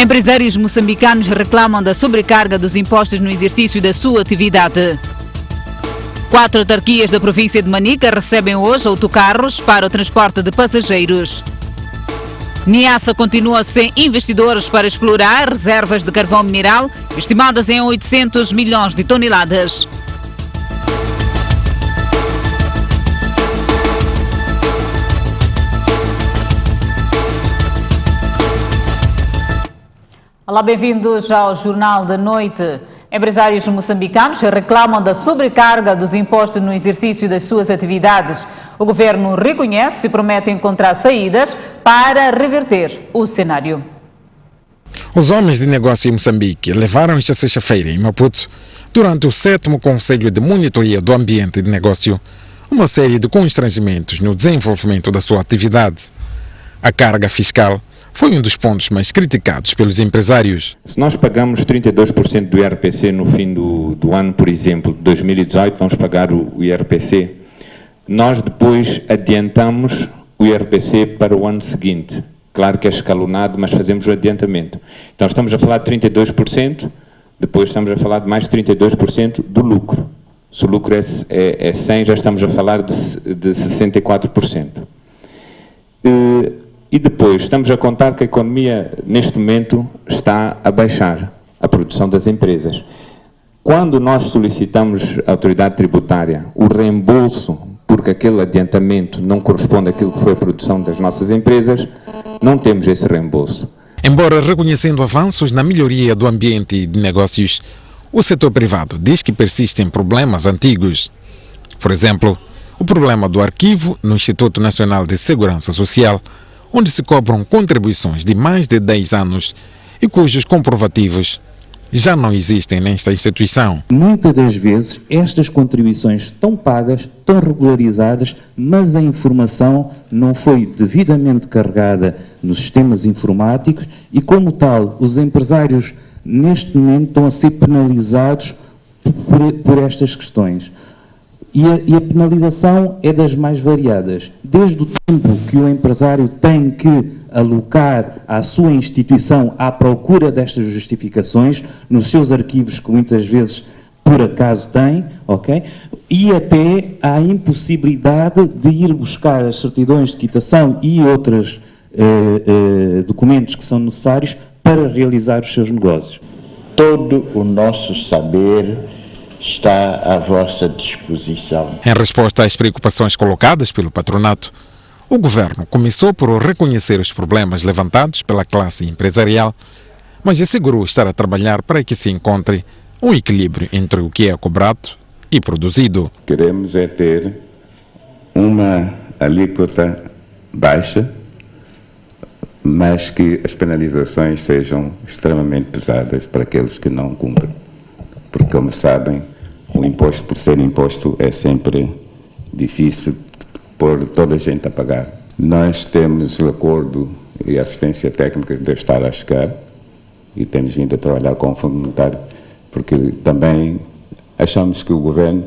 Empresários moçambicanos reclamam da sobrecarga dos impostos no exercício da sua atividade. 4 autarquias da província de Manica recebem hoje autocarros para o transporte de passageiros. Niassa continua sem investidores para explorar reservas de carvão mineral estimadas em 800 milhões de toneladas. Olá, bem-vindos ao Jornal da Noite. Empresários moçambicanos reclamam da sobrecarga dos impostos no exercício das suas atividades. O governo reconhece e promete encontrar saídas para reverter o cenário. Os homens de negócio em Moçambique levaram esta sexta-feira em Maputo, durante o 7º Conselho de Monitoria do Ambiente de Negócio, uma série de constrangimentos no desenvolvimento da sua atividade. A carga fiscal foi um dos pontos mais criticados pelos empresários. Se nós pagamos 32% do IRPC no fim do ano, por exemplo, de 2018, vamos pagar o IRPC, nós depois adiantamos o IRPC para o ano seguinte. Claro que é escalonado, mas fazemos o adiantamento. Então estamos a falar de 32%, depois estamos a falar de mais 32% do lucro. Se o lucro é 100, já estamos a falar de 64%. E depois estamos a contar que a economia, neste momento, está a baixar a produção das empresas. Quando nós solicitamos à autoridade tributária o reembolso, porque aquele adiantamento não corresponde àquilo que foi a produção das nossas empresas, não temos esse reembolso. Embora reconhecendo avanços na melhoria do ambiente de negócios, o setor privado diz que persistem problemas antigos. Por exemplo, o problema do arquivo no Instituto Nacional de Segurança Social, onde se cobram contribuições de mais de 10 anos e cujos comprovativos já não existem nesta instituição. Muitas das vezes estas contribuições estão pagas, estão regularizadas, mas a informação não foi devidamente carregada nos sistemas informáticos e, como tal, os empresários neste momento estão a ser penalizados por estas questões. E a penalização é das mais variadas, desde o tempo que o empresário tem que alocar à sua instituição à procura destas justificações, nos seus arquivos que muitas vezes por acaso tem, ok? E até à impossibilidade de ir buscar as certidões de quitação e outros documentos que são necessários para realizar os seus negócios. Todo o nosso saber está à vossa disposição. Em resposta às preocupações colocadas pelo patronato, o governo começou por reconhecer os problemas levantados pela classe empresarial, mas assegurou estar a trabalhar para que se encontre um equilíbrio entre o que é cobrado e produzido. Queremos é ter uma alíquota baixa, mas que as penalizações sejam extremamente pesadas para aqueles que não cumprem. Porque, como sabem, o imposto, por ser imposto, é sempre difícil por toda a gente a pagar. Nós temos o acordo e a assistência técnica que deve estar a chegar e temos vindo a trabalhar com o Fundo Monetário, porque também achamos que o governo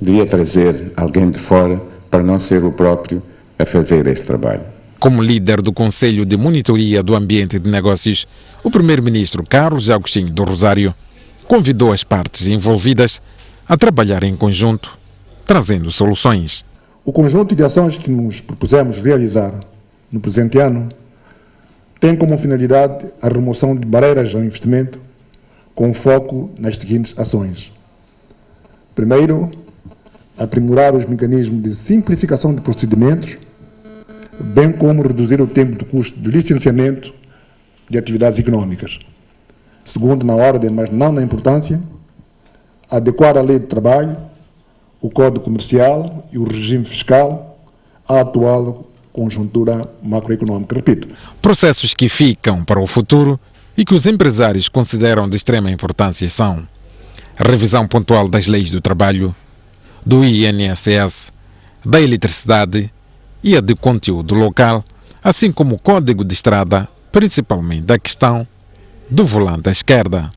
devia trazer alguém de fora para não ser o próprio a fazer esse trabalho. Como líder do Conselho de Monitoria do Ambiente de Negócios, o primeiro-ministro Carlos Agostinho do Rosário convidou as partes envolvidas a trabalhar em conjunto, trazendo soluções. O conjunto de ações que nos propusemos realizar no presente ano tem como finalidade a remoção de barreiras ao investimento, com foco nas seguintes ações. Primeiro, aprimorar os mecanismos de simplificação de procedimentos, bem como reduzir o tempo de custo de licenciamento de atividades econômicas. Segundo, na ordem, mas não na importância, adequar a lei de trabalho, o Código Comercial e o regime fiscal à atual conjuntura macroeconômica. Repito. Processos que ficam para o futuro e que os empresários consideram de extrema importância são a revisão pontual das leis do trabalho, do INSS, da eletricidade e a de conteúdo local, assim como o Código de Estrada, principalmente a questão do volante à esquerda.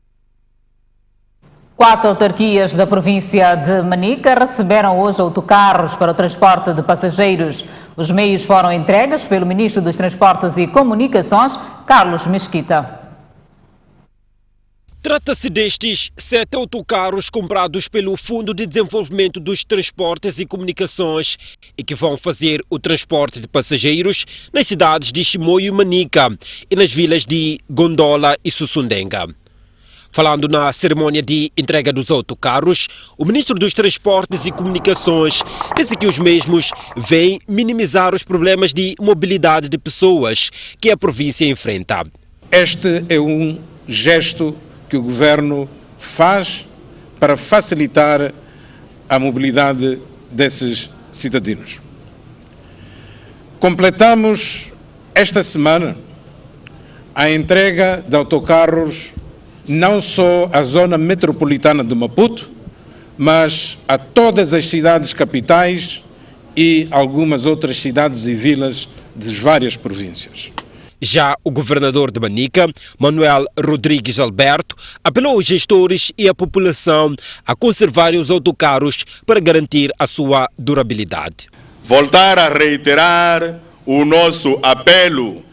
4 autarquias da província de Manica receberam hoje autocarros para o transporte de passageiros. Os meios foram entregues pelo Ministro dos Transportes e Comunicações, Carlos Mesquita. Trata-se destes 7 autocarros comprados pelo Fundo de Desenvolvimento dos Transportes e Comunicações e que vão fazer o transporte de passageiros nas cidades de Chimoio e Manica e nas vilas de Gondola e Sussundenga. Falando na cerimônia de entrega dos autocarros, o Ministro dos Transportes e Comunicações disse que os mesmos vêm minimizar os problemas de mobilidade de pessoas que a província enfrenta. Este é um gesto que o Governo faz para facilitar a mobilidade desses cidadãos. Completamos esta semana a entrega de autocarros não só à zona metropolitana de Maputo, mas a todas as cidades capitais e algumas outras cidades e vilas de várias províncias. Já o governador de Manica, Manuel Rodrigues Alberto, apelou aos gestores e à população a conservarem os autocarros para garantir a sua durabilidade. Voltar a reiterar o nosso apelo,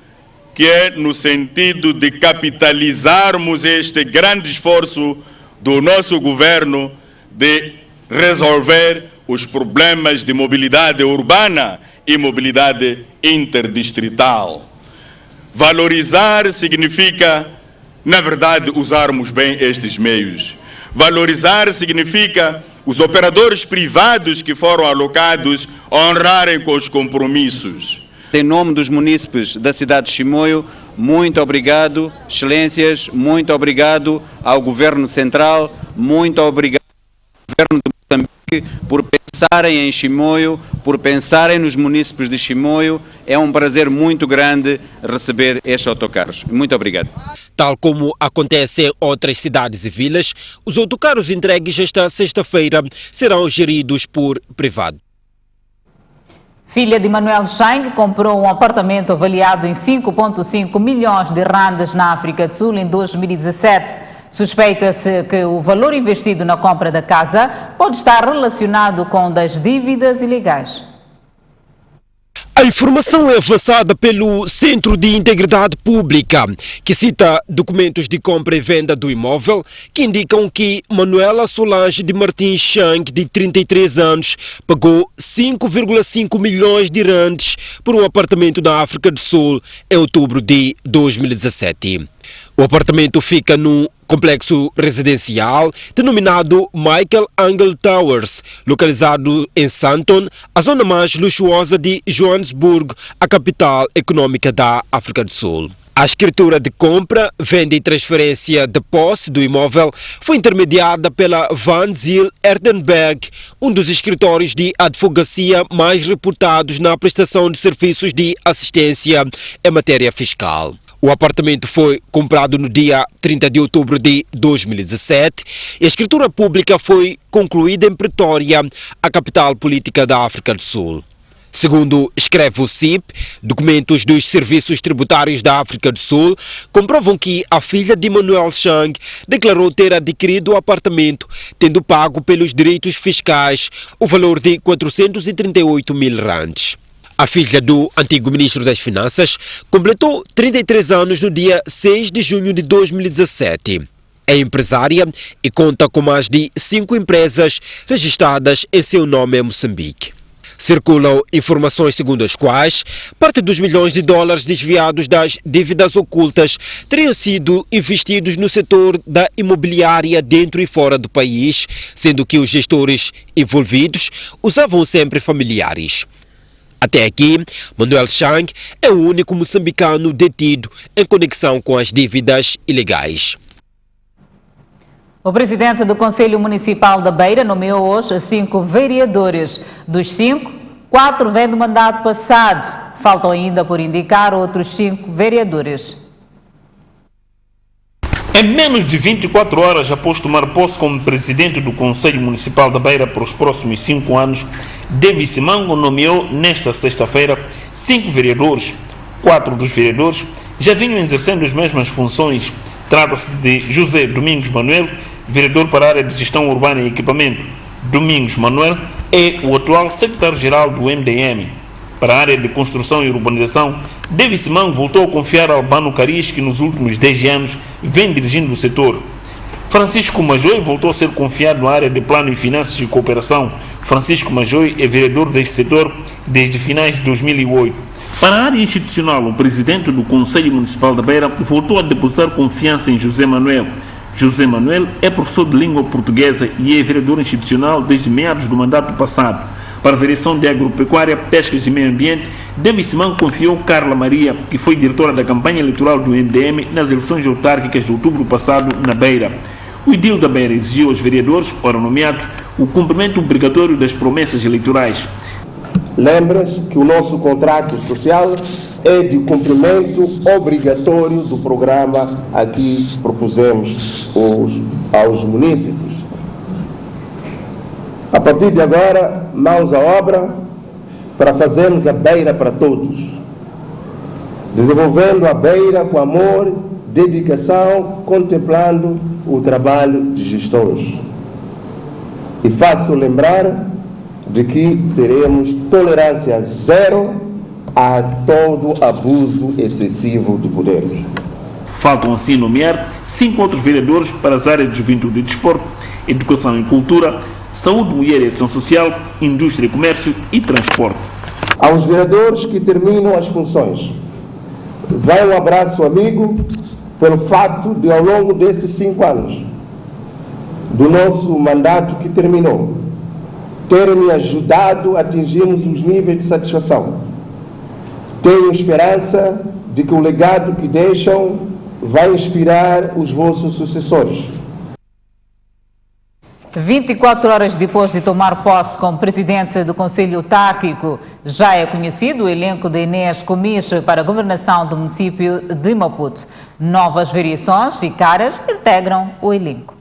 que é no sentido de capitalizarmos este grande esforço do nosso governo de resolver os problemas de mobilidade urbana e mobilidade interdistrital. Valorizar significa, na verdade, usarmos bem estes meios. Valorizar significa os operadores privados que foram alocados honrarem com os compromissos. Em nome dos munícipes da cidade de Chimoio, muito obrigado, excelências, muito obrigado ao Governo Central, muito obrigado ao Governo de Moçambique por pensarem em Chimoio, por pensarem nos munícipes de Chimoio. É um prazer muito grande receber estes autocarros. Muito obrigado. Tal como acontece em outras cidades e vilas, os autocarros entregues esta sexta-feira serão geridos por privado. Filha de Manuel Chang comprou um apartamento avaliado em 5,5 milhões de randes na África do Sul em 2017. Suspeita-se que o valor investido na compra da casa pode estar relacionado com das dívidas ilegais. A informação é avançada pelo Centro de Integridade Pública, que cita documentos de compra e venda do imóvel que indicam que Manuela Solange de Martins Chang, de 33 anos, pagou 5,5 milhões de randes por um apartamento na África do Sul em outubro de 2017. O apartamento fica num complexo residencial denominado Michael Angel Towers, localizado em Sandton, a zona mais luxuosa de Joanesburgo, a capital econômica da África do Sul. A escritura de compra, venda e transferência de posse do imóvel foi intermediada pela Van Zyl Erdenberg, um dos escritórios de advocacia mais reputados na prestação de serviços de assistência em matéria fiscal. O apartamento foi comprado no dia 30 de outubro de 2017 e a escritura pública foi concluída em Pretória, a capital política da África do Sul. Segundo escreve o CIP, documentos dos serviços tributários da África do Sul comprovam que a filha de Manuel Chang declarou ter adquirido o apartamento, tendo pago pelos direitos fiscais o valor de 438 mil rands. A filha do antigo ministro das Finanças completou 33 anos no dia 6 de junho de 2017. É empresária e conta com mais de 5 empresas registradas em seu nome em Moçambique. Circulam informações segundo as quais parte dos milhões de dólares desviados das dívidas ocultas teriam sido investidos no setor da imobiliária dentro e fora do país, sendo que os gestores envolvidos usavam sempre familiares. Até aqui, Manuel Chang é o único moçambicano detido em conexão com as dívidas ilegais. O presidente do Conselho Municipal da Beira nomeou hoje 5 vereadores. Dos 5, 4 vêm do mandato passado. Faltam ainda por indicar outros 5 vereadores. Em menos de 24 horas após tomar posse como presidente do Conselho Municipal da Beira para os próximos 5 anos, David Simango nomeou nesta sexta-feira 5 vereadores. 4 dos vereadores já vinham exercendo as mesmas funções. Trata-se de José Domingos Manuel, vereador para a área de gestão urbana e equipamento. Domingos Manuel é o atual secretário-geral do MDM. Para a área de construção e urbanização, David Simango voltou a confiar a Albano Cariz, que nos últimos 10 anos vem dirigindo o setor. Francisco Majoi voltou a ser confiado na área de Plano e Finanças e Cooperação. Francisco Majoi é vereador deste setor desde finais de 2008. Para a área institucional, o presidente do Conselho Municipal da Beira voltou a depositar confiança em José Manuel. José Manuel é professor de língua portuguesa e é vereador institucional desde meados do mandato passado. Para a Direção de Agropecuária, Pescas e Meio Ambiente, Demissimão confiou Carla Maria, que foi diretora da campanha eleitoral do MDM nas eleições autárquicas de outubro passado na Beira. O edil da Beira exigiu aos vereadores, ora nomeados, o cumprimento obrigatório das promessas eleitorais. Lembra-se que o nosso contrato social é de cumprimento obrigatório do programa a que propusemos aos munícipes. A partir de agora, mãos à obra para fazermos a Beira para todos, desenvolvendo a Beira com amor, dedicação, contemplando o trabalho de gestores. E faço lembrar de que teremos tolerância zero a todo abuso excessivo de poderes. Faltam assim nomear 5 outros vereadores para as áreas de juventude e desporto, educação e cultura, saúde, mulher e ação social, indústria e comércio e transporte. Aos vereadores que terminam as funções, vai um abraço amigo pelo fato de, ao longo desses 5 anos do nosso mandato que terminou, terem me ajudado a atingirmos os níveis de satisfação. Tenho esperança de que o legado que deixam vai inspirar os vossos sucessores. 24 horas depois de tomar posse como presidente do Conselho Autárquico, já é conhecido o elenco de Inês Comiche para a governação do município de Maputo. Novas variações e caras integram o elenco.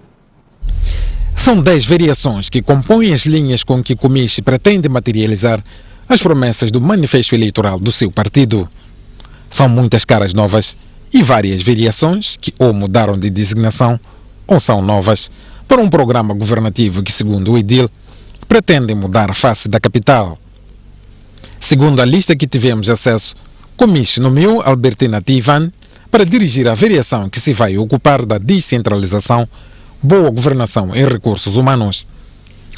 São 10 variações que compõem as linhas com que Comiche pretende materializar as promessas do manifesto eleitoral do seu partido. São muitas caras novas e várias variações que ou mudaram de designação ou são novas para um programa governativo que, segundo o edil, pretende mudar a face da capital. Segundo a lista que tivemos acesso, Comiche nomeou Albertina Tivan para dirigir a variação que se vai ocupar da descentralização, boa governação e recursos humanos.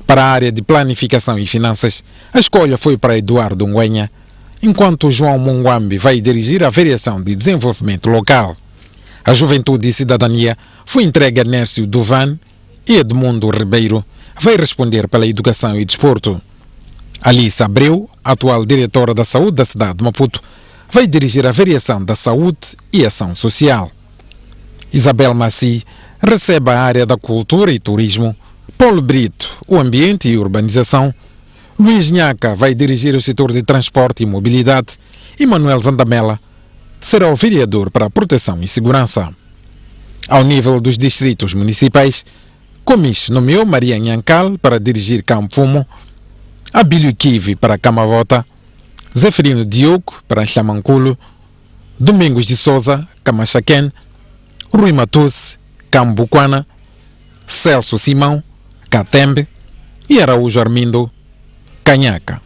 Para a área de planificação e finanças, a escolha foi para Eduardo Nguenha, enquanto João Munguambi vai dirigir a variação de desenvolvimento local. A juventude e cidadania foi entregue a Nércio Duvan e Edmundo Ribeiro vai responder pela educação e desporto. Alice Abreu, atual diretora da saúde da cidade de Maputo, vai dirigir a variação da saúde e ação social. Isabel Maci recebe a área da cultura e turismo, Paulo Brito, o ambiente e urbanização, Luís Nhaca vai dirigir o setor de transporte e mobilidade e Manuel Zandamela será o vereador para a proteção e segurança. Ao nível dos distritos municipais, Comiche nomeou Maria Nhancal para dirigir Campo Fumo, Abílio Kivi para Camavota, Zeferino Diogo para Chamanculo, Domingos de Souza, Camachaquén, Rui Matus, Cambuquana, Celso Simão, Catembe e Araújo Armindo, Canhaca.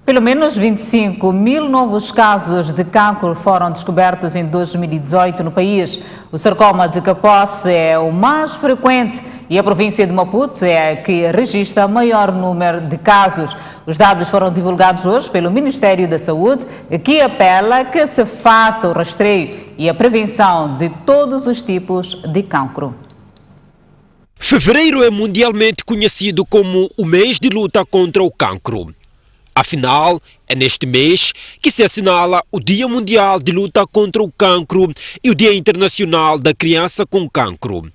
Pelo menos 25 mil novos casos de cancro foram descobertos em 2018 no país. O sarcoma de Kaposi é o mais frequente e a província de Maputo é a que registra maior número de casos. Os dados foram divulgados hoje pelo Ministério da Saúde, que apela que se faça o rastreio e a prevenção de todos os tipos de cancro. Fevereiro é mundialmente conhecido como o mês de luta contra o cancro. Afinal, é neste mês que se assinala o Dia Mundial de Luta contra o Cancro e o Dia Internacional da Criança com Cancro.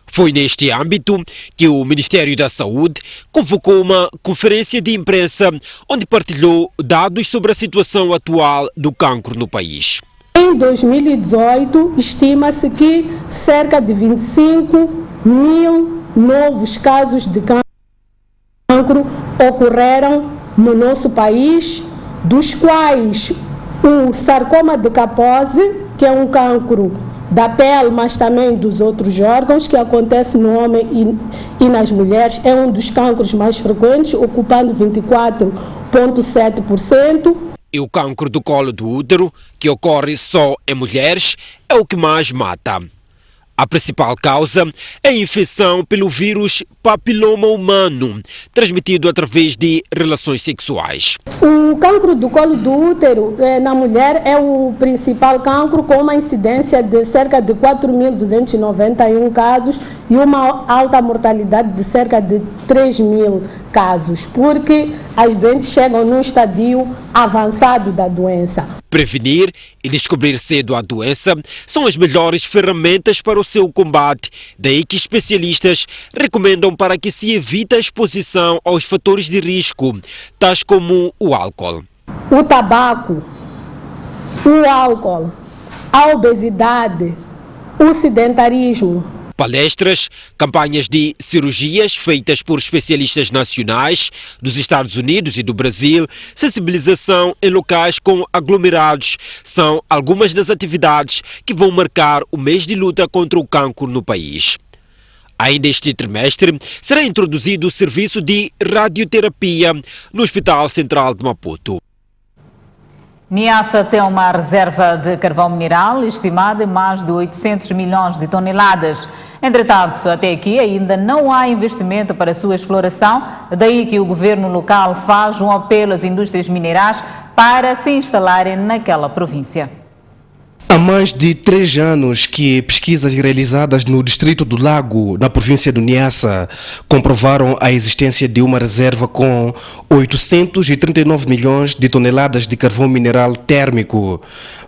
Foi neste âmbito que o Ministério da Saúde convocou uma conferência de imprensa onde partilhou dados sobre a situação atual do cancro no país. Em 2018, estima-se que cerca de 25 mil novos casos de cancro ocorreram no nosso país, dos quais o sarcoma de Kaposi, que é um cancro da pele, mas também dos outros órgãos, que acontece no homem e nas mulheres, é um dos cancros mais frequentes, ocupando 24,7%. E o cancro do colo do útero, que ocorre só em mulheres, é o que mais mata. A principal causa é a infecção pelo vírus papiloma humano, transmitido através de relações sexuais. O cancro do colo do útero na mulher é o principal cancro, com uma incidência de cerca de 4.291 casos e uma alta mortalidade de cerca de 3.000 casos, porque as doentes chegam num estadio avançado da doença. Prevenir e descobrir cedo a doença são as melhores ferramentas para o seu combate. Daí que especialistas recomendam para que se evite a exposição aos fatores de risco, tais como o álcool. O tabaco, o álcool, a obesidade, o sedentarismo. Palestras, campanhas de cirurgias feitas por especialistas nacionais dos Estados Unidos e do Brasil, sensibilização em locais com aglomerados, são algumas das atividades que vão marcar o mês de luta contra o cancro no país. Ainda este trimestre, será introduzido o serviço de radioterapia no Hospital Central de Maputo. Niassa tem uma reserva de carvão mineral estimada em mais de 800 milhões de toneladas. Entretanto, até aqui ainda não há investimento para a sua exploração, daí que o governo local faz um apelo às indústrias minerais para se instalarem naquela província. Há mais de 3 anos que pesquisas realizadas no distrito do Lago, na província do Niassa, comprovaram a existência de uma reserva com 839 milhões de toneladas de carvão mineral térmico.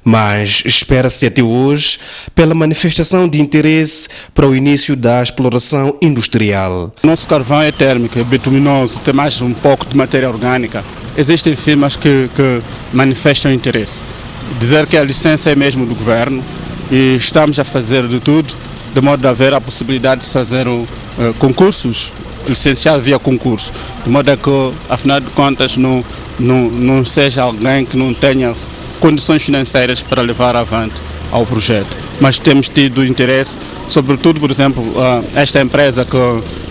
Mas espera-se até hoje pela manifestação de interesse para o início da exploração industrial. Nosso carvão é térmico, é bituminoso, tem mais um pouco de matéria orgânica. Existem firmas que manifestam interesse. Dizer que a licença é mesmo do governo e estamos a fazer de tudo de modo a haver a possibilidade de fazer concursos, licenciar via concurso, de modo a que, afinal de contas, não seja alguém que não tenha condições financeiras para levar avante ao projeto. Mas temos tido interesse, sobretudo, por exemplo, esta empresa que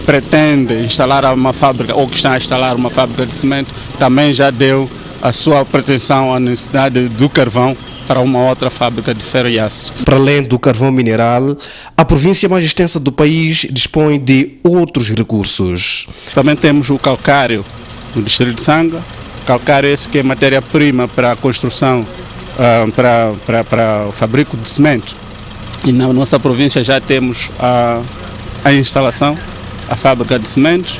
pretende instalar uma fábrica ou que está a instalar uma fábrica de cimento, também já deu a sua pretensão à necessidade do carvão para uma outra fábrica de ferro e aço. Para além do carvão mineral, a província mais extensa do país dispõe de outros recursos. Também temos o calcário no distrito de Sanga. Calcário esse que é matéria-prima para a construção, para o fabrico de cimento. E na nossa província já temos a instalação, a fábrica de cimentos,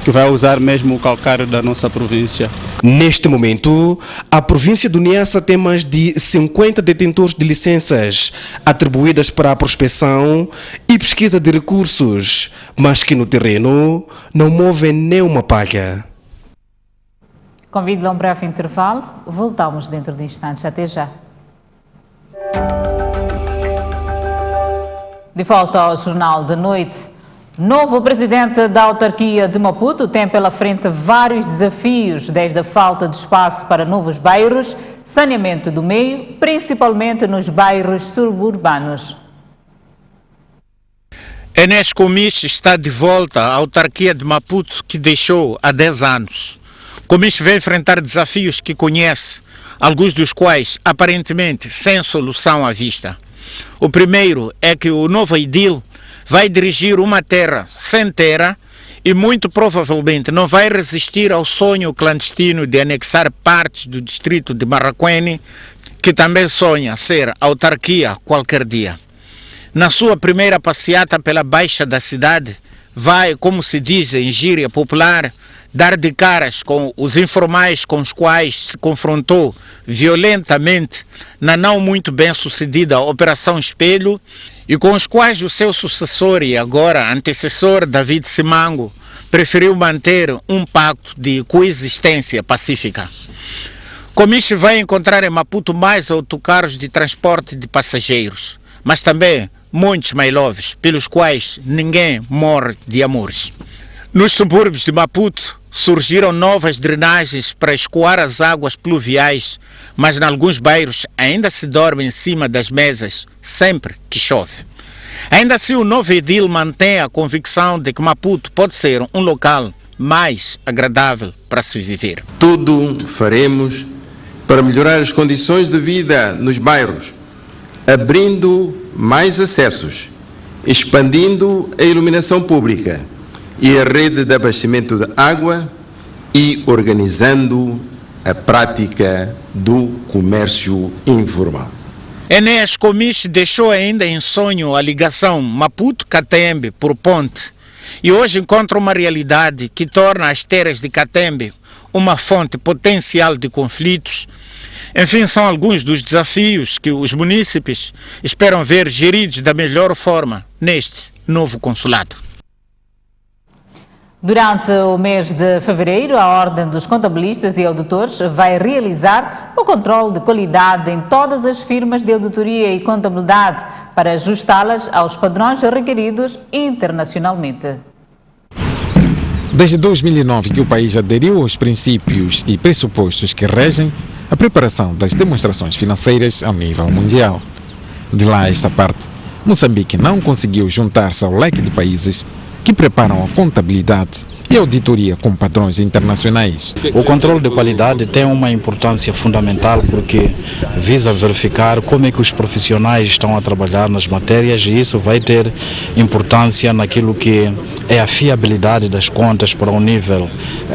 que vai usar mesmo o calcário da nossa província. Neste momento, a província do Niassa tem mais de 50 detentores de licenças atribuídas para a prospecção e pesquisa de recursos, mas que no terreno não movem nem uma palha. Convido a um breve intervalo. Voltamos dentro de instantes. Até já. De volta ao Jornal da Noite. Novo presidente da autarquia de Maputo tem pela frente vários desafios, desde a falta de espaço para novos bairros, saneamento do meio, principalmente nos bairros suburbanos. Enes Comiche está de volta à autarquia de Maputo, que deixou há 10 anos. Comiche vai enfrentar desafios que conhece, alguns dos quais aparentemente sem solução à vista. O primeiro é que o novo edil vai dirigir uma terra sem terra e muito provavelmente não vai resistir ao sonho clandestino de anexar partes do distrito de Marraquene, que também sonha ser autarquia qualquer dia. Na sua primeira passeata pela baixa da cidade, vai, como se diz em gíria popular, dar de caras com os informais com os quais se confrontou violentamente na não muito bem sucedida Operação Espelho e com os quais o seu sucessor e agora antecessor David Simango preferiu manter um pacto de coexistência pacífica. Comiche vai encontrar em Maputo mais autocarros de transporte de passageiros, mas também muitos mailoves, pelos quais ninguém morre de amores. Nos subúrbios de Maputo surgiram novas drenagens para escoar as águas pluviais, mas em alguns bairros ainda se dorme em cima das mesas sempre que chove. Ainda assim, o novo edil mantém a convicção de que Maputo pode ser um local mais agradável para se viver. Tudo faremos para melhorar as condições de vida nos bairros, abrindo mais acessos expandindo a iluminação pública e a rede de abastecimento de água e organizando a prática do comércio informal. Enéas Comiche deixou ainda em sonho a ligação Maputo-Catembe por ponte e hoje encontra uma realidade que torna as terras de Catembe uma fonte potencial de conflitos. Enfim, são alguns dos desafios que os munícipes esperam ver geridos da melhor forma neste novo consulado. Durante o mês de fevereiro, a Ordem dos Contabilistas e Auditores vai realizar o controle de qualidade em todas as firmas de auditoria e contabilidade para ajustá-las aos padrões requeridos internacionalmente. Desde 2009 que o país aderiu aos princípios e pressupostos que regem a preparação das demonstrações financeiras ao nível mundial. De lá a esta parte, Moçambique não conseguiu juntar-se ao leque de países que preparam a contabilidade e a auditoria com padrões internacionais. O controle de qualidade tem uma importância fundamental porque visa verificar como é que os profissionais estão a trabalhar nas matérias e isso vai ter importância naquilo que é a fiabilidade das contas para o nível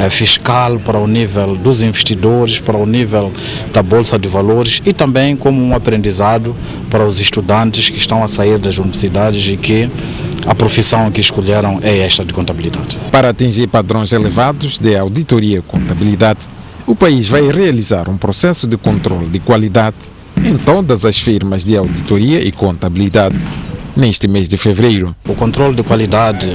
fiscal, para o nível dos investidores, para o nível da Bolsa de Valores e também como um aprendizado para os estudantes que estão a sair das universidades e que a profissão que escolheram é esta de contabilidade. Para atingir padrões elevados de auditoria e contabilidade, o país vai realizar um processo de controle de qualidade em todas as firmas de auditoria e contabilidade neste mês de fevereiro. O controle de qualidade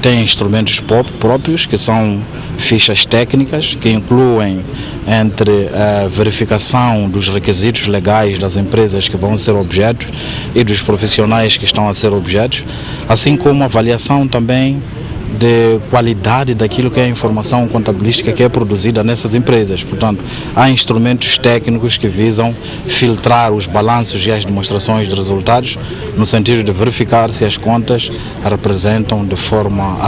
tem instrumentos próprios, que são fichas técnicas, que incluem entre a verificação dos requisitos legais das empresas que vão ser objetos e dos profissionais que estão a ser objetos, assim como avaliação também de qualidade daquilo que é a informação contabilística que é produzida nessas empresas. Portanto, há instrumentos técnicos que visam filtrar os balanços e as demonstrações de resultados no sentido de verificar se as contas representam de forma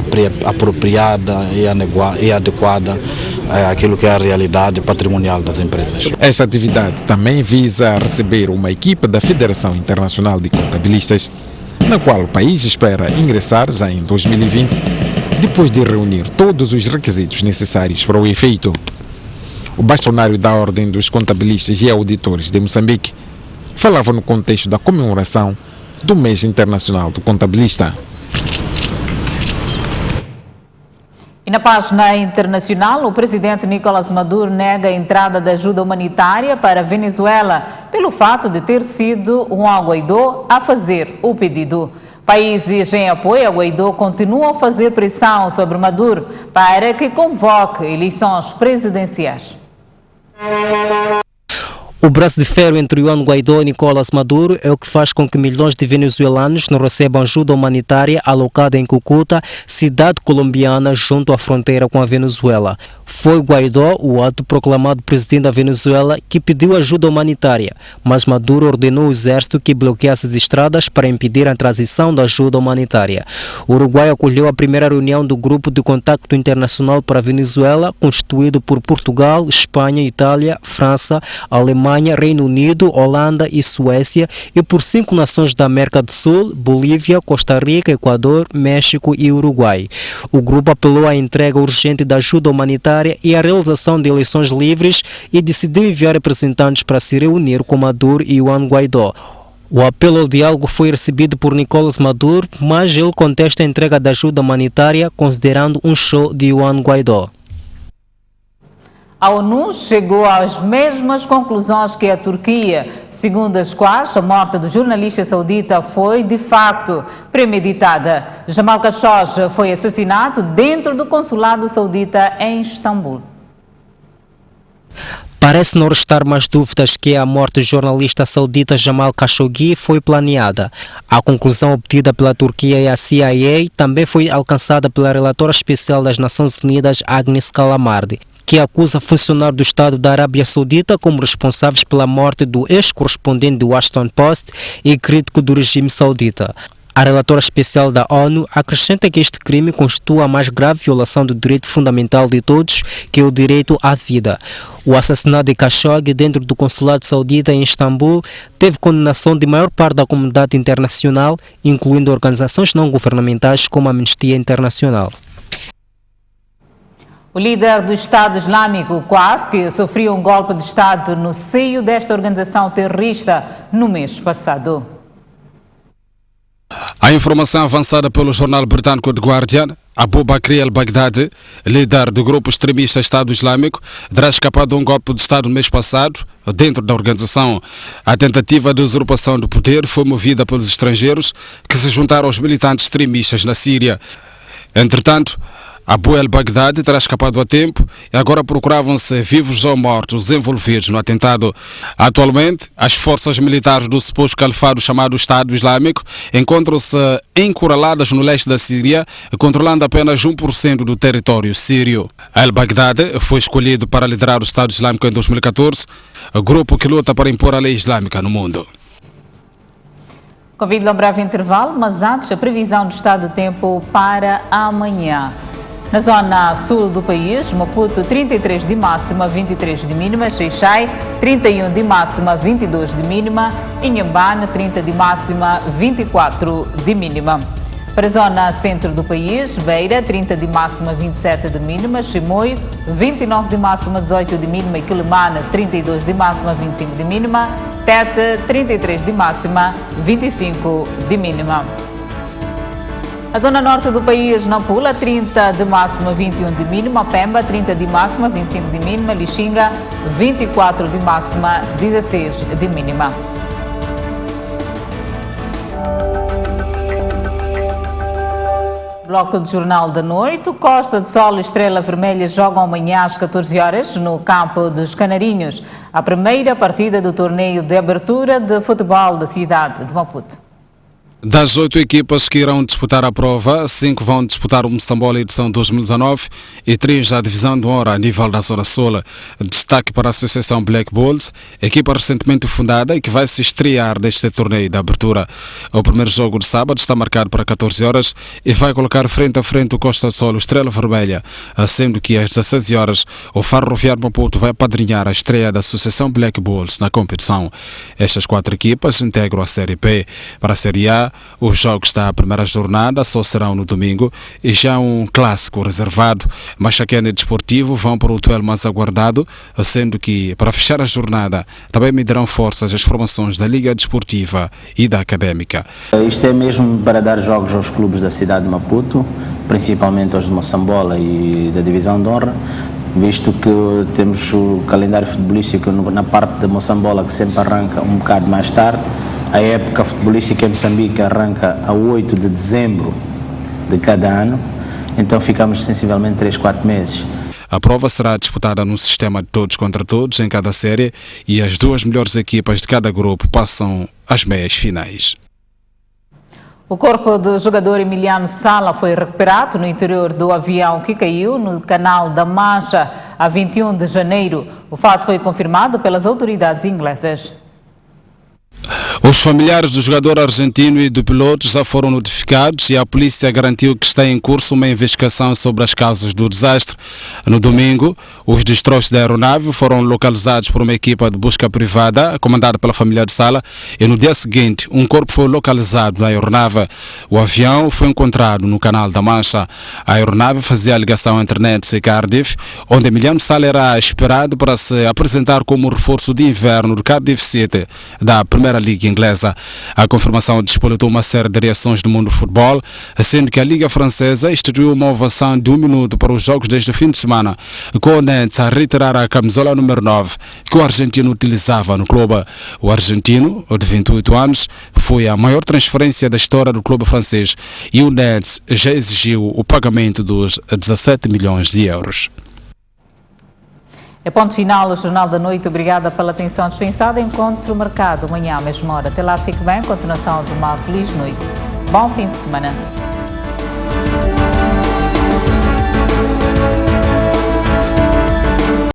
apropriada e adequada aquilo que é a realidade patrimonial das empresas. Esta atividade também visa receber uma equipa da Federação Internacional de Contabilistas, na qual o país espera ingressar já em 2020, depois de reunir todos os requisitos necessários para o efeito. O bastonário da Ordem dos Contabilistas e Auditores de Moçambique falava no contexto da comemoração do Mês Internacional do Contabilista. E na página internacional, o presidente Nicolás Maduro nega a entrada de ajuda humanitária para a Venezuela pelo fato de ter sido Juan Guaidó a fazer o pedido. Países em apoio a Guaidó continuam a fazer pressão sobre Maduro para que convoque eleições presidenciais. O braço de ferro entre Juan Guaidó e Nicolás Maduro é o que faz com que milhões de venezuelanos não recebam ajuda humanitária alocada em Cúcuta, cidade colombiana junto à fronteira com a Venezuela. Foi Guaidó, o autoproclamado presidente da Venezuela, que pediu ajuda humanitária, mas Maduro ordenou ao exército que bloqueasse as estradas para impedir a transição da ajuda humanitária. O Uruguai acolheu a primeira reunião do Grupo de Contacto Internacional para a Venezuela, constituído por Portugal, Espanha, Itália, França, Alemanha, Reino Unido, Holanda e Suécia, e por 5 nações da América do Sul, Bolívia, Costa Rica, Equador, México e Uruguai. O grupo apelou à entrega urgente da ajuda humanitária e a realização de eleições livres e decidiu enviar representantes para se reunir com Maduro e Juan Guaidó. O apelo ao diálogo foi recebido por Nicolás Maduro, mas ele contesta a entrega da ajuda humanitária, considerando um show de Juan Guaidó. A ONU chegou às mesmas conclusões que a Turquia, segundo as quais a morte do jornalista saudita foi, de facto, premeditada. Jamal Khashoggi foi assassinado dentro do consulado saudita em Istambul. Parece não restar mais dúvidas que a morte do jornalista saudita Jamal Khashoggi foi planeada. A conclusão obtida pela Turquia e a CIA também foi alcançada pela relatora especial das Nações Unidas, Agnes Callamard, que acusa funcionários do Estado da Arábia Saudita como responsáveis pela morte do ex-correspondente do Washington Post e crítico do regime saudita. A relatora especial da ONU acrescenta que este crime constitui a mais grave violação do direito fundamental de todos, que é o direito à vida. O assassinato de Khashoggi dentro do consulado saudita em Istambul teve condenação de maior parte da comunidade internacional, incluindo organizações não governamentais como a Amnistia Internacional. O líder do Estado Islâmico, Quas, que sofreu um golpe de Estado no seio desta organização terrorista no mês passado. A informação avançada pelo jornal britânico The Guardian, Abu Bakr al-Baghdadi, líder do grupo extremista Estado Islâmico, terá escapado de um golpe de Estado no mês passado dentro da organização. A tentativa de usurpação do poder foi movida pelos estrangeiros que se juntaram aos militantes extremistas na Síria. Entretanto, Abu al-Baghdadi terá escapado a tempo e agora procuravam-se vivos ou mortos envolvidos no atentado. Atualmente, as forças militares do suposto califado chamado Estado Islâmico encontram-se encurraladas no leste da Síria, controlando apenas 1% do território sírio. Al-Baghdadi foi escolhido para liderar o Estado Islâmico em 2014, grupo que luta para impor a lei islâmica no mundo. Convido-lhe a um breve intervalo, mas antes a previsão do estado do tempo para amanhã. Na zona sul do país, Maputo 33 de máxima, 23 de mínima, Xai-Xai 31 de máxima, 22 de mínima, Inhambane 30 de máxima, 24 de mínima. Para a zona centro do país, Beira 30 de máxima, 27 de mínima, Chimoio 29 de máxima, 18 de mínima e Quilimane 32 de máxima, 25 de mínima, Tete 33 de máxima, 25 de mínima. A zona norte do país, Nampula, 30 de máxima, 21 de mínima, Pemba, 30 de máxima, 25 de mínima, Lixinga, 24 de máxima, 16 de mínima. Bloco de Jornal da Noite, Costa de Sol e Estrela Vermelha jogam amanhã às 14 horas no campo dos Canarinhos, a primeira partida do torneio de abertura de futebol da cidade de Maputo. Das 8 equipas que irão disputar a prova, 5 vão disputar o Moçambola edição 2019 e 3 da divisão de honra a nível da Zona Sul. Destaque para a Associação Black Bulls, equipa recentemente fundada e que vai se estrear neste torneio de abertura. O primeiro jogo de sábado está marcado para 14 horas e vai colocar frente a frente o Costa do Sol e Estrela Vermelha, sendo que às 16 horas o Ferroviário Maputo vai apadrinhar a estreia da Associação Black Bulls na competição. Estas 4 equipas integram a Série B. Para a Série A, os jogos da primeira jornada só serão no domingo e já um clássico reservado. Machaquene Desportivo vão para o duelo mais aguardado, sendo que para fechar a jornada também medirão forças as formações da Liga Desportiva e da Académica. Isto é mesmo para dar jogos aos clubes da cidade de Maputo, principalmente aos de Moçambola e da Divisão de Honra, visto que temos o calendário futebolístico na parte de Moçambola que sempre arranca um bocado mais tarde. A época futebolística em Moçambique arranca a 8 de dezembro de cada ano, então ficamos sensivelmente 3-4 meses. A prova será disputada num sistema de todos contra todos em cada série e as 2 melhores equipas de cada grupo passam às meias finais. O corpo do jogador Emiliano Sala foi recuperado no interior do avião que caiu no Canal da Mancha a 21 de janeiro. O fato foi confirmado pelas autoridades inglesas. Os familiares do jogador argentino e do piloto já foram notificados e a polícia garantiu que está em curso uma investigação sobre as causas do desastre. No domingo, os destroços da aeronave foram localizados por uma equipa de busca privada comandada pela família de Sala e no dia seguinte um corpo foi localizado na aeronave. O avião foi encontrado no Canal da Mancha. A aeronave fazia a ligação entre Nantes e Cardiff, onde Emiliano Sala era esperado para se apresentar como reforço de inverno do Cardiff City da Primeira Liga Inglesa. A confirmação despoletou uma série de reações do mundo do futebol, sendo que a Liga Francesa instituiu uma ovação de 1 minuto para os jogos desde o fim de semana, com o Nantes a retirar a camisola número 9 que o argentino utilizava no clube. O argentino, de 28 anos, foi a maior transferência da história do clube francês e o Nantes já exigiu o pagamento dos 17 milhões de euros. É ponto final o Jornal da Noite. Obrigada pela atenção dispensada. Encontro marcado amanhã à mesma hora. Até lá, fique bem. Continuação de uma feliz noite. Bom fim de semana.